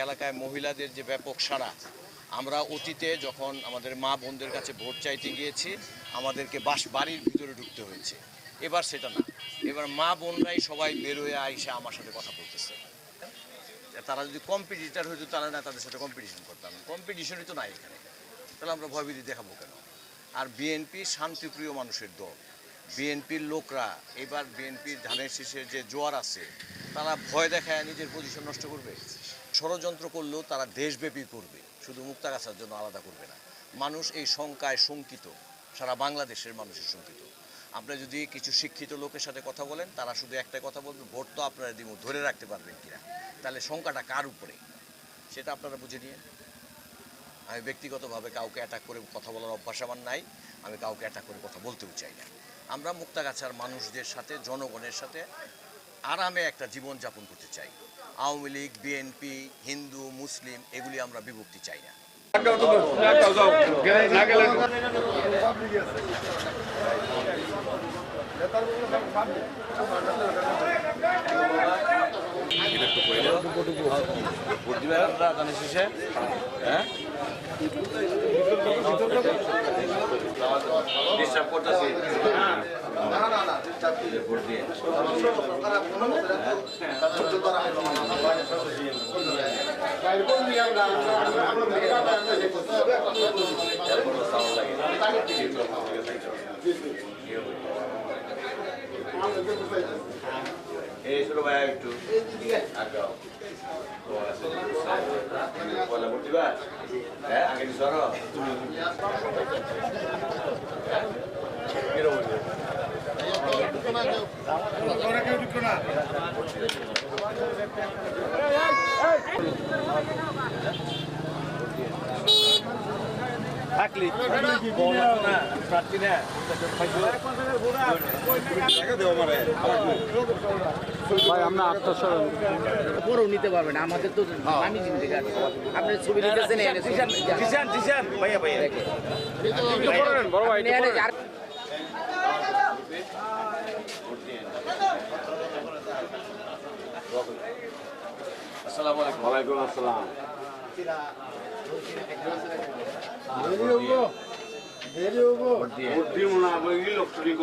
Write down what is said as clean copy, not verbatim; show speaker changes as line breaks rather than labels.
এলাকায় মহিলাদের যে ব্যাপক সাড়া, আমরা অতীতে যখন আমাদের মা বোনদের কাছে ভোট চাইতে গিয়েছি আমাদেরকে বাড়ির ভিতরে ঢুকতে হয়েছে, এবার সেটা না। এবার মা বোনরাই সবাই বেরোয় আইসা আমার সাথে কথা বলতেছে। তারা যদি কম্পিটিটার হইতো তাহলে না তাদের সাথে কম্পিটিশন করতাম, কম্পিটিশনই তো নাই এখানে, তাহলে আমরা ভয়ভীতি দেখাবো কেন? আর বিএনপি শান্তিপ্রিয় মানুষের দল, বিএনপির লোকরা এবার বিএনপির ধানের শীষের যে জোয়ার আছে তারা ভয় দেখায় নিজের পজিশন নষ্ট করবে। ষড়যন্ত্র করলেও তারা দেশব্যাপী করবে, শুধু মুক্তাগাছার জন্য আলাদা করবে না। মানুষ এই শঙ্কায় শঙ্কিত, সারা বাংলাদেশের মানুষের শঙ্কিত। আপনারা যদি কিছু শিক্ষিত লোকের সাথে কথা বলেন তারা শুধু একটাই কথা বলবে, ভোট তো আপনারা দিব, ধরে রাখতে পারবেন কিনা। তাহলে শঙ্কাটা কার উপরে সেটা আপনারা বুঝে নিয়ে। আমি ব্যক্তিগতভাবে কাউকে অ্যাটাক করে কথা বলার অভ্যাস আমার নাই, আমি কাউকে অ্যাটাক করে কথা বলতেও চাই না। আমরা মুক্তাগাছার মানুষদের সাথে, জনগণের সাথে আরামে একটা জীবনযাপন করতে চাই। আওয়ামী লীগ, বিএনপি, হিন্দু, মুসলিম এগুলি আমরা বিভক্তি চাই না। এই ছোট ভাই একটু আগাও বলা বুঝবা, হ্যাঁ আগে সরো থাকলি প্রার্থী না
ভাই আমরা আত্মস্মরণ
পরেও নিতে পারবেন, আমাদের তো আমি চিনতে গেছি আপনার ছবি নিতেছেন
ভাইয়া ভাইয়া
বড় ভাই
আসসালামু আলাইকুম।
ওয়ালাইকুম আসসালাম। দেরি হবো ভোট দিয়ে মনে হয় ইলেকট্রনিক